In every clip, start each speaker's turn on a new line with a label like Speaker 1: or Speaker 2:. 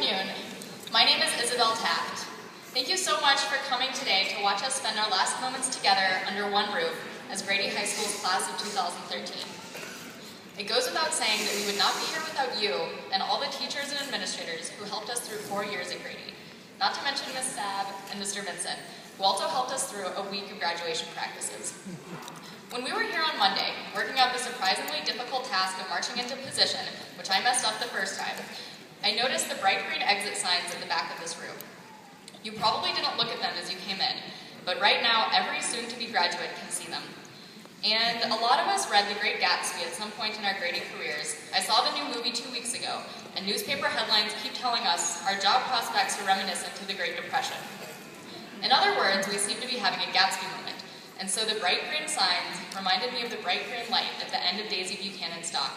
Speaker 1: afternoon. My name is Isabel Taft. Thank you so much for coming today to watch us spend our last moments together under one roof as Grady High School's class of 2013. It goes without saying that we would not be here without you and all the teachers and administrators who helped us through 4 years at Grady, not to mention Ms. Sab and Mr. Vincent, who also helped us through a week of graduation practices. When we were here on Monday, working out the surprisingly difficult task of marching into position, which I messed up the first time, I noticed the bright green exit signs at the back of this room. You probably didn't look at them as you came in, but right now every soon-to-be graduate can see them. And a lot of us read The Great Gatsby at some point in our Grady careers. I saw the new movie 2 weeks ago, and newspaper headlines keep telling us our job prospects are reminiscent to the Great Depression. In other words, we seem to be having a Gatsby moment, and so the bright green signs reminded me of the bright green light at the end of Daisy Buchanan's dock,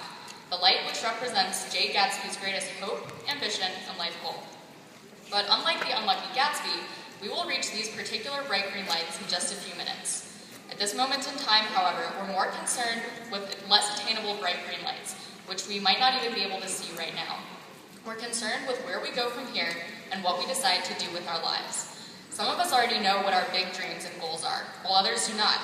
Speaker 1: the light which represents Jay Gatsby's greatest hope, ambition, and life goal. But unlike the unlucky Gatsby, we will reach these particular bright green lights in just a few minutes. At this moment in time, however, we're more concerned with less attainable bright green lights, which we might not even be able to see right now. We're concerned with where we go from here and what we decide to do with our lives. Some of us already know what our big dreams and goals are, while others do not.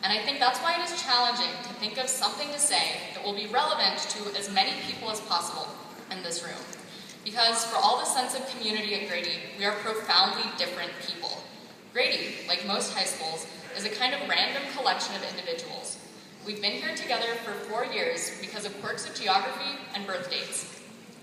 Speaker 1: And I think that's why it is challenging to think of something to say that will be relevant to as many people as possible in this room. Because for all the sense of community at Grady, we are profoundly different people. Grady, like most high schools, is a kind of random collection of individuals. We've been here together for 4 years because of quirks of geography and birth dates.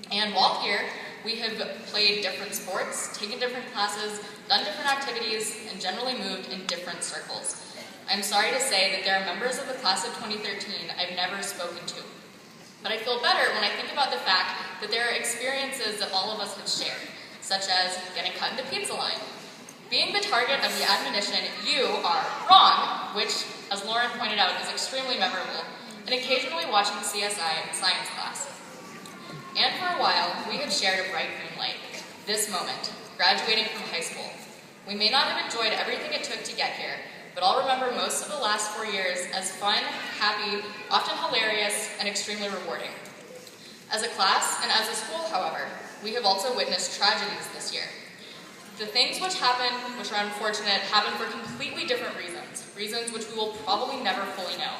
Speaker 1: And while here, we have played different sports, taken different classes, done different activities, and generally moved in different circles. I'm sorry to say that there are members of the class of 2013 I've never spoken to. But I feel better when I think about the fact that there are experiences that all of us have shared, such as getting cut in the pizza line, being the target of the admonition, "You are wrong," which, as Lauren pointed out, is extremely memorable, and occasionally watching CSI in science class. And for a while, we have shared a bright green light, this moment, graduating from high school. We may not have enjoyed everything it took to get here, but I'll remember most of the last 4 years as fun, happy, often hilarious, and extremely rewarding. As a class and as a school, however, we have also witnessed tragedies this year. The things which happen, which are unfortunate, happen for completely different reasons, reasons which we will probably never fully know.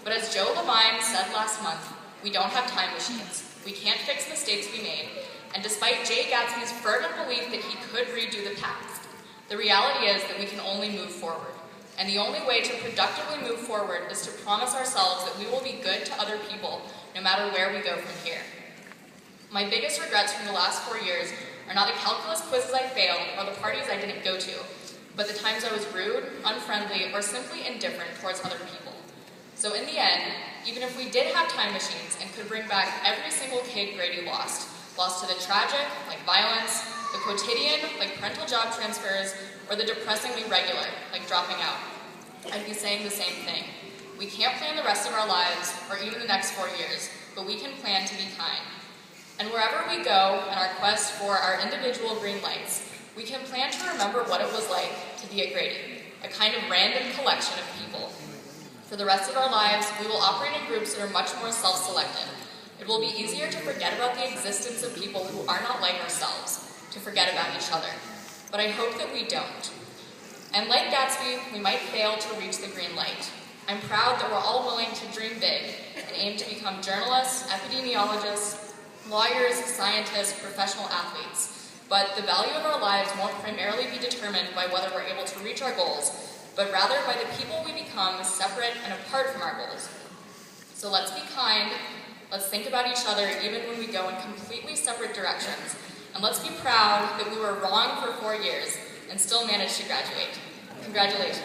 Speaker 1: But as Joe Levine said last month, we don't have time machines. We can't fix mistakes we made, and despite Jay Gatsby's fervent belief that he could redo the past, the reality is that we can only move forward. And the only way to productively move forward is to promise ourselves that we will be good to other people, no matter where we go from here. My biggest regrets from the last 4 years are not the calculus quizzes I failed or the parties I didn't go to, but the times I was rude, unfriendly, or simply indifferent towards other people. So in the end, even if we did have time machines and could bring back every single kid Grady lost to the tragic, like violence, the quotidian, like parental job transfers, or the depressingly regular, like dropping out, I'd be saying the same thing. We can't plan the rest of our lives, or even the next 4 years, but we can plan to be kind. And wherever we go in our quest for our individual green lights, we can plan to remember what it was like to be at Grady, a kind of random collection of people. For the rest of our lives, we will operate in groups that are much more self-selected. It will be easier to forget about the existence of people who are not like ourselves, to forget about each other. But I hope that we don't. And like Gatsby, we might fail to reach the green light. I'm proud that we're all willing to dream big and aim to become journalists, epidemiologists, lawyers, scientists, professional athletes. But the value of our lives won't primarily be determined by whether we're able to reach our goals, but rather by the people we become separate and apart from our goals. So let's be kind, let's think about each other even when we go in completely separate directions, and let's be proud that we were wrong for 4 years and still managed to graduate. Congratulations.